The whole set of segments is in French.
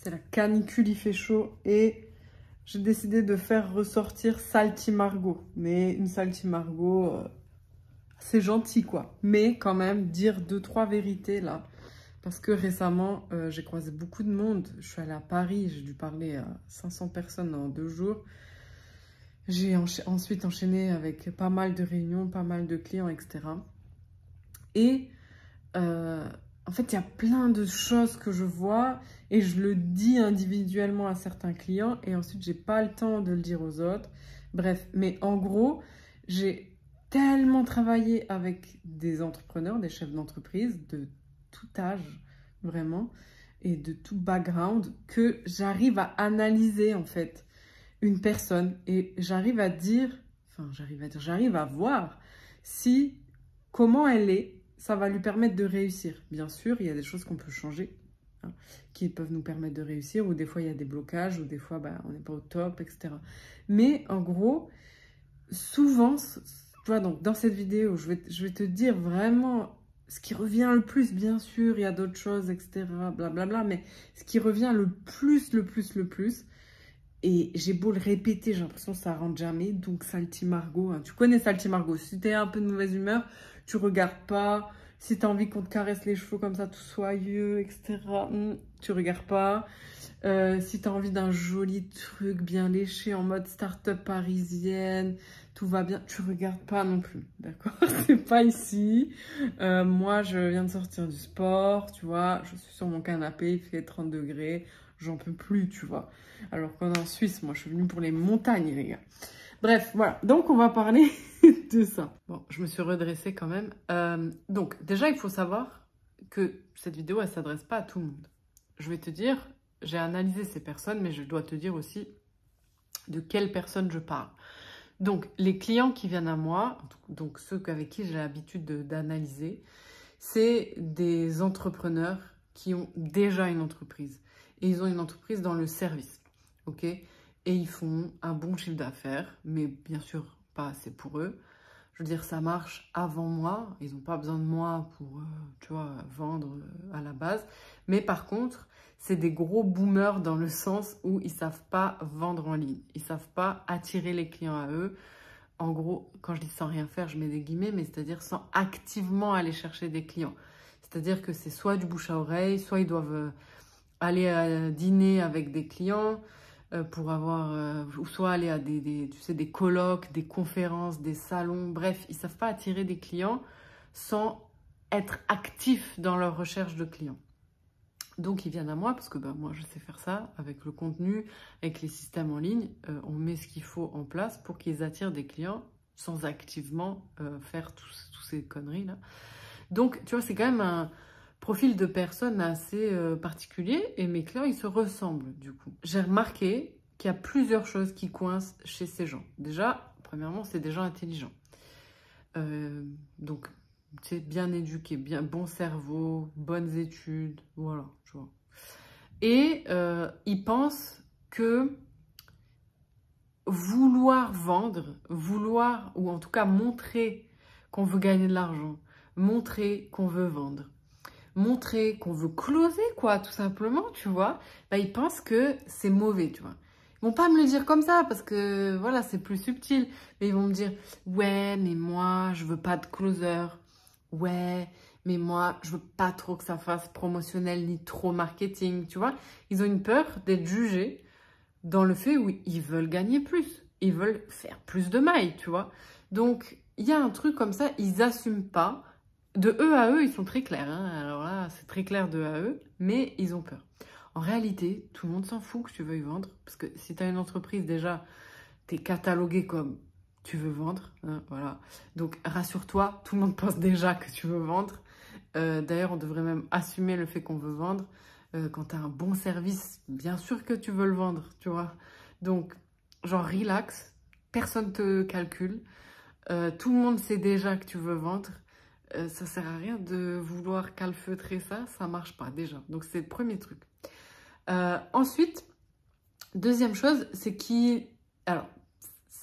C'est la canicule, il fait chaud et j'ai décidé de faire ressortir Salty Margot. Mais une Salty Margot, c'est gentil quoi. Mais quand même, dire 2-3 vérités là. Parce que récemment, j'ai croisé beaucoup de monde. Je suis allée à Paris, j'ai dû parler à 500 personnes en 2 jours. J'ai ensuite enchaîné avec pas mal de réunions, pas mal de clients, etc. Et en fait, il y a plein de choses que je vois et je le dis individuellement à certains clients et ensuite, j'ai pas le temps de le dire aux autres. Bref, mais en gros, j'ai tellement travaillé avec des entrepreneurs, des chefs d'entreprise de tout âge, vraiment, et de tout background, que j'arrive à analyser, en fait, une personne et j'arrive à dire, j'arrive à voir si, comment elle est, ça va lui permettre de réussir. Bien sûr, il y a des choses qu'on peut changer, hein, qui peuvent nous permettre de réussir, ou des fois il y a des blocages, ou des fois on n'est pas au top, etc. Mais en gros, souvent, tu vois, donc dans cette vidéo, je vais te dire vraiment ce qui revient le plus, bien sûr, il y a d'autres choses, etc., blablabla, mais ce qui revient le plus, et j'ai beau le répéter, j'ai l'impression que ça rentre jamais. Donc, Salty Margot, hein. Tu connais Salty Margot. Si tu es un peu de mauvaise humeur, tu regardes pas. Si tu as envie qu'on te caresse les cheveux comme ça, tout soyeux, etc., tu regardes pas. Si tu as envie d'un joli truc bien léché en mode start-up parisienne, tout va bien, tu regardes pas non plus. D'accord? C'est pas ici. Moi, je viens de sortir du sport, tu vois. Je suis sur mon canapé, il fait 30 degrés. J'en peux plus, tu vois. Alors qu'on est en Suisse, moi, je suis venue pour les montagnes, les gars. Bref, voilà. Donc, on va parler de ça. Bon, je me suis redressée quand même. Donc, déjà, il faut savoir que cette vidéo, elle ne s'adresse pas à tout le monde. Je vais te dire, j'ai analysé ces personnes, mais je dois te dire aussi de quelles personnes je parle. Donc, les clients qui viennent à moi, donc ceux avec qui j'ai l'habitude d'analyser, c'est des entrepreneurs qui ont déjà une entreprise. Et ils ont une entreprise dans le service, ok? Et ils font un bon chiffre d'affaires, mais bien sûr, pas assez pour eux. Je veux dire, ça marche avant moi. Ils n'ont pas besoin de moi pour, tu vois, vendre à la base. Mais par contre, c'est des gros boomers dans le sens où ils ne savent pas vendre en ligne. Ils ne savent pas attirer les clients à eux. En gros, quand je dis sans rien faire, je mets des guillemets, mais c'est-à-dire sans activement aller chercher des clients. C'est-à-dire que c'est soit du bouche à oreille, soit ils doivent aller dîner avec des clients pour avoir, ou soit aller à tu sais, des colloques, des conférences, des salons. Bref, ils ne savent pas attirer des clients sans être actifs dans leur recherche de clients. Donc, ils viennent à moi parce que moi, je sais faire ça avec le contenu, avec les systèmes en ligne. On met ce qu'il faut en place pour qu'ils attirent des clients sans activement faire toutes ces conneries-là. Donc, tu vois, c'est quand même un profil de personne assez particulier et mes clients, ils se ressemblent du coup. J'ai remarqué qu'il y a plusieurs choses qui coincent chez ces gens. Déjà, premièrement, c'est des gens intelligents. Donc, c'est bien éduqué, bien bon cerveau, bonnes études, voilà, tu vois. Et ils pensent que vouloir vendre, ou en tout cas montrer qu'on veut gagner de l'argent, montrer qu'on veut vendre, montrer qu'on veut closer, quoi, tout simplement, tu vois, ils pensent que c'est mauvais, tu vois. Ils vont pas me le dire comme ça, parce que, voilà, c'est plus subtil. Mais ils vont me dire, ouais, mais moi, je veux pas de closer. Ouais, mais moi, je veux pas trop que ça fasse promotionnel, ni trop marketing, tu vois. Ils ont une peur d'être jugés dans le fait où ils veulent gagner plus. Ils veulent faire plus de mailles, tu vois. Donc, il y a un truc comme ça, ils n'assument pas. De eux à eux, ils sont très clairs. Hein. Alors là, c'est très clair de eux à eux, mais ils ont peur. En réalité, tout le monde s'en fout que tu veuilles vendre. Parce que si tu as une entreprise, déjà, tu es catalogué comme tu veux vendre. Hein, voilà. Donc, rassure-toi, tout le monde pense déjà que tu veux vendre. D'ailleurs, on devrait même assumer le fait qu'on veut vendre. Quand tu as un bon service, bien sûr que tu veux le vendre, tu vois. Donc, genre, relax. Personne te calcule. Tout le monde sait déjà que tu veux vendre. Ça sert à rien de vouloir calfeutrer ça, ça marche pas déjà. Donc c'est le premier truc. Ensuite, deuxième chose, c'est alors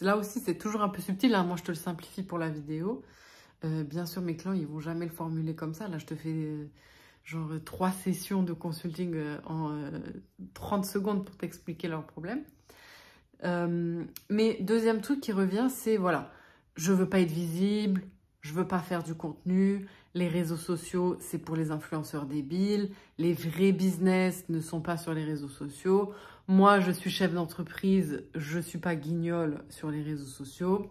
là aussi c'est toujours un peu subtil, hein. Moi je te le simplifie pour la vidéo. Bien sûr mes clients ils vont jamais le formuler comme ça. Là je te fais genre 3 sessions de consulting en 30 secondes pour t'expliquer leurs problèmes. Mais deuxième truc qui revient, c'est voilà, je veux pas être visible, je veux pas faire du contenu, les réseaux sociaux, c'est pour les influenceurs débiles, les vrais business ne sont pas sur les réseaux sociaux. Moi, je suis chef d'entreprise, je suis pas guignol sur les réseaux sociaux.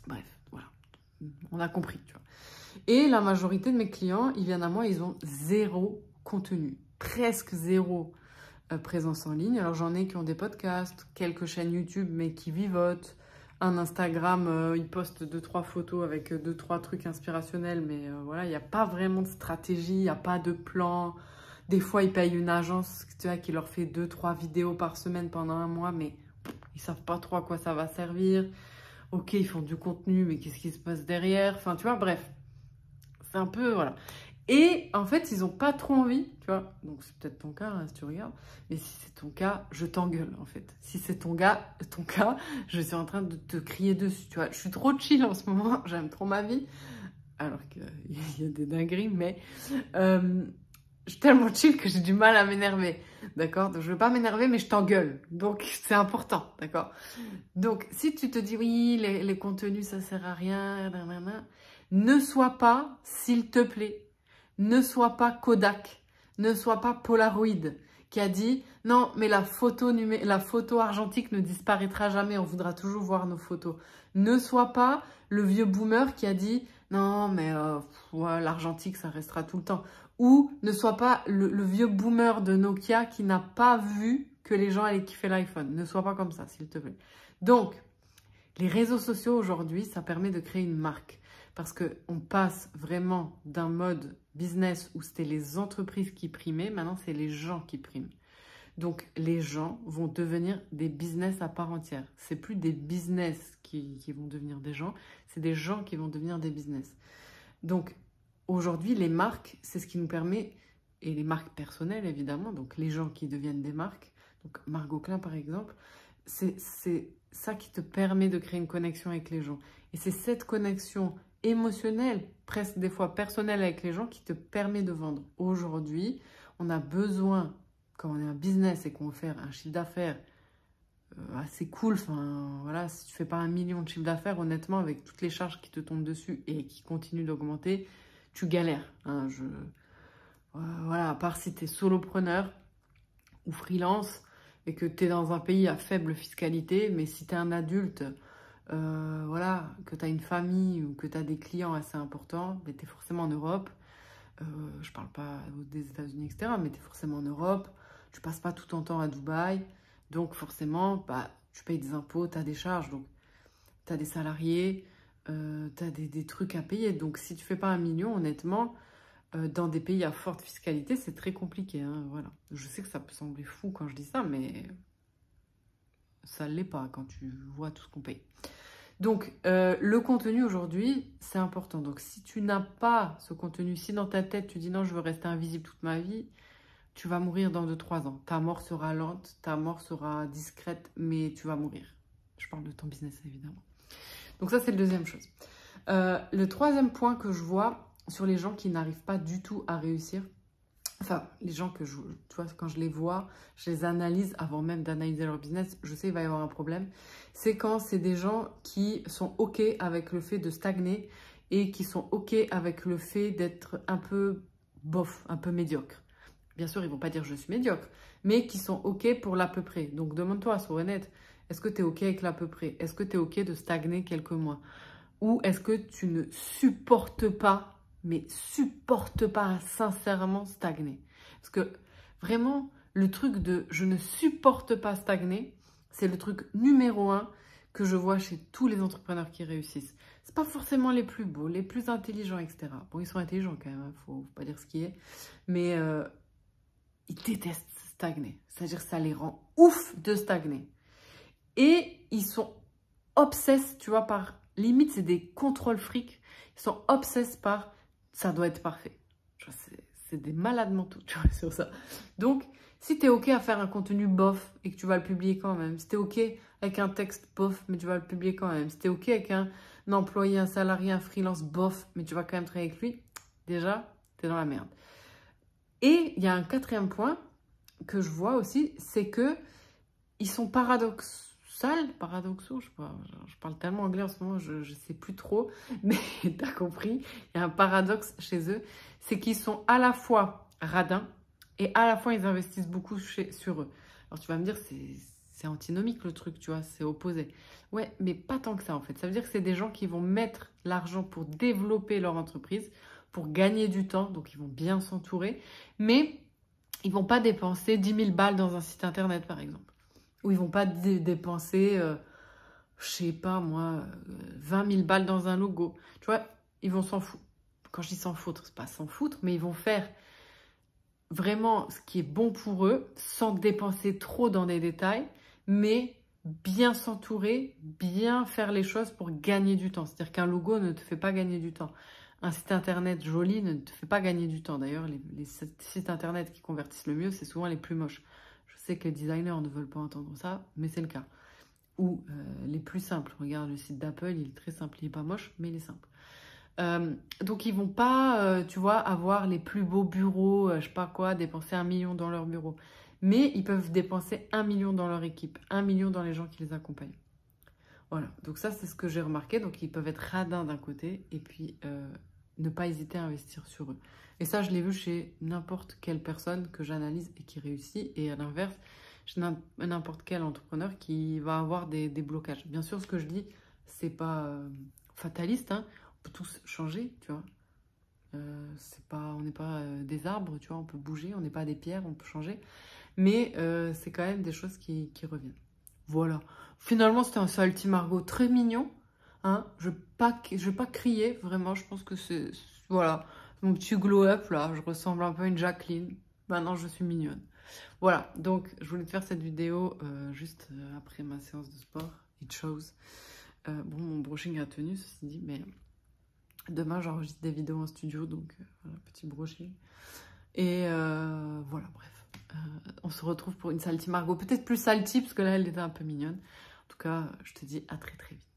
Bref, voilà, on a compris, tu vois. Et la majorité de mes clients, ils viennent à moi, ils ont 0 contenu, presque 0 présence en ligne. Alors j'en ai qui ont des podcasts, quelques chaînes YouTube mais qui vivotent, un Instagram, ils postent 2-3 photos avec 2-3 trucs inspirationnels, mais voilà, il n'y a pas vraiment de stratégie, il n'y a pas de plan. Des fois ils payent une agence, tu vois, qui leur fait 2-3 vidéos par semaine pendant un mois, mais ils savent pas trop à quoi ça va servir. Ok, ils font du contenu, mais qu'est-ce qui se passe derrière? Enfin, tu vois, bref, c'est un peu, voilà. Et en fait, ils n'ont pas trop envie, tu vois. Donc, c'est peut-être ton cas, hein, si tu regardes. Mais si c'est ton cas, je t'engueule, en fait. Si c'est ton cas, je suis en train de te crier dessus, tu vois. Je suis trop chill en ce moment, j'aime trop ma vie. Alors qu'il y a des dingueries, mais je suis tellement chill que j'ai du mal à m'énerver, d'accord? Donc, je ne veux pas m'énerver, mais je t'engueule. Donc, c'est important, d'accord? Donc, si tu te dis, oui, les contenus, ça sert à rien, ne sois pas, s'il te plaît, ne sois pas Kodak, ne sois pas Polaroid, qui a dit, non, mais la photo argentique ne disparaîtra jamais, on voudra toujours voir nos photos. Ne sois pas le vieux boomer qui a dit, non, mais ouais, l'argentique, ça restera tout le temps. Ou ne sois pas le vieux boomer de Nokia qui n'a pas vu que les gens allaient kiffer l'iPhone. Ne sois pas comme ça, s'il te plaît. Donc, les réseaux sociaux aujourd'hui, ça permet de créer une marque. Parce qu'on passe vraiment d'un mode business où c'était les entreprises qui primaient, maintenant c'est les gens qui priment. Donc les gens vont devenir des business à part entière. C'est plus des business qui vont devenir des gens, c'est des gens qui vont devenir des business. Donc aujourd'hui, les marques, c'est ce qui nous permet, et les marques personnelles évidemment, donc les gens qui deviennent des marques, donc Margot Klein par exemple, c'est ça qui te permet de créer une connexion avec les gens. Et c'est cette connexion émotionnelle, presque des fois personnelle avec les gens qui te permet de vendre. Aujourd'hui, on a besoin, quand on est un business et qu'on veut faire un chiffre d'affaires assez cool, enfin voilà, si tu fais pas 1 million de chiffre d'affaires, honnêtement, avec toutes les charges qui te tombent dessus et qui continuent d'augmenter, tu galères. Hein, voilà, à part si tu es solopreneur ou freelance et que tu es dans un pays à faible fiscalité, mais si tu es un adulte, voilà, que tu as une famille ou que tu as des clients assez importants, tu es forcément en Europe. Je parle pas des États-Unis, etc., mais tu es forcément en Europe. Tu passes pas tout ton temps à Dubaï. Donc forcément, bah, tu payes des impôts, tu as des charges. Donc tu as des salariés, tu as des trucs à payer. Donc si tu fais pas 1 million, honnêtement, dans des pays à forte fiscalité, c'est très compliqué. Hein, voilà. Je sais que ça peut sembler fou quand je dis ça, mais ça ne l'est pas quand tu vois tout ce qu'on paye. Donc, le contenu aujourd'hui, c'est important. Donc, si tu n'as pas ce contenu, si dans ta tête, tu dis non, je veux rester invisible toute ma vie, tu vas mourir dans 2-3 ans. Ta mort sera lente, ta mort sera discrète, mais tu vas mourir. Je parle de ton business, évidemment. Donc ça, c'est la deuxième chose. Le troisième point que je vois sur les gens qui n'arrivent pas du tout à réussir, enfin, les gens que tu vois, quand je les vois, je les analyse avant même d'analyser leur business, je sais qu'il va y avoir un problème. C'est quand c'est des gens qui sont OK avec le fait de stagner et qui sont OK avec le fait d'être un peu bof, un peu médiocre. Bien sûr, ils ne vont pas dire je suis médiocre, mais qui sont OK pour l'à peu près. Donc, demande-toi, sois honnête, est-ce que tu es OK avec l'à peu près? Est-ce que tu es OK de stagner quelques mois? Ou est-ce que tu ne supportes pas, mais supporte pas sincèrement stagner? Parce que vraiment, le truc de je ne supporte pas stagner, c'est le truc numéro 1 que je vois chez tous les entrepreneurs qui réussissent. C'est pas forcément les plus beaux, les plus intelligents, etc. Bon, ils sont intelligents quand même, hein, faut pas dire ce qui est. Mais ils détestent stagner. C'est-à-dire que ça les rend ouf de stagner. Et ils sont obsesses, tu vois, par... Limite, c'est des contrôles frics. Ils sont obsesses par ça doit être parfait. C'est des malades mentaux, tu vois, sur ça. Donc, si tu es OK à faire un contenu bof et que tu vas le publier quand même, si tu es OK avec un texte bof, mais tu vas le publier quand même, si tu es OK avec un employé, un salarié, un freelance bof, mais tu vas quand même travailler avec lui, déjà, tu es dans la merde. Et il y a un quatrième point que je vois aussi, c'est que ils sont paradoxaux, je parle tellement anglais en ce moment, je sais plus trop, mais t'as compris, il y a un paradoxe chez eux, c'est qu'ils sont à la fois radins et à la fois ils investissent beaucoup sur eux. Alors tu vas me dire, c'est antinomique le truc, tu vois, c'est opposé. Ouais, mais pas tant que ça en fait. Ça veut dire que c'est des gens qui vont mettre l'argent pour développer leur entreprise, pour gagner du temps, donc ils vont bien s'entourer, mais ils vont pas dépenser 10 000 balles dans un site internet par exemple. Ou ils vont pas dépenser, je sais pas moi, 20 000 balles dans un logo. Tu vois, ils vont s'en foutre. Quand je dis s'en foutre, c'est pas s'en foutre, mais ils vont faire vraiment ce qui est bon pour eux, sans dépenser trop dans des détails, mais bien s'entourer, bien faire les choses pour gagner du temps. C'est-à-dire qu'un logo ne te fait pas gagner du temps. Un site internet joli ne te fait pas gagner du temps. D'ailleurs, les sites internet qui convertissent le mieux, c'est souvent les plus moches. Je sais que les designers ne veulent pas entendre ça, mais c'est le cas. Ou les plus simples. Regarde le site d'Apple, il est très simple. Il n'est pas moche, mais il est simple. Donc, ils vont pas, tu vois, avoir les plus beaux bureaux, je sais pas quoi, dépenser 1 million dans leur bureau. Mais ils peuvent dépenser 1 million dans leur équipe, 1 million dans les gens qui les accompagnent. Voilà, donc ça, c'est ce que j'ai remarqué. Donc, ils peuvent être radins d'un côté et puis ne pas hésiter à investir sur eux. Et ça, je l'ai vu chez n'importe quelle personne que j'analyse et qui réussit. Et à l'inverse, chez n'importe quel entrepreneur qui va avoir des blocages. Bien sûr, ce que je dis, c'est pas fataliste, hein. On peut tous changer, tu vois. On n'est pas des arbres, tu vois, on peut bouger, on n'est pas des pierres, on peut changer. Mais c'est quand même des choses qui reviennent. Voilà. Finalement, c'était un Salty Margot très mignon. Hein. Je vais pas crier, vraiment. Je pense que c'est... Voilà. Mon petit glow-up, là. Je ressemble un peu à une Jacqueline. Maintenant, je suis mignonne. Voilà. Donc, je voulais te faire cette vidéo juste après ma séance de sport. It shows. Bon, mon brushing a tenu, ceci dit, mais... Demain, j'enregistre des vidéos en studio, donc voilà, petit brushing. Et voilà, bref. On se retrouve pour une Salty Margot. Peut-être plus salty, parce que là, elle était un peu mignonne. En tout cas, je te dis à très très vite.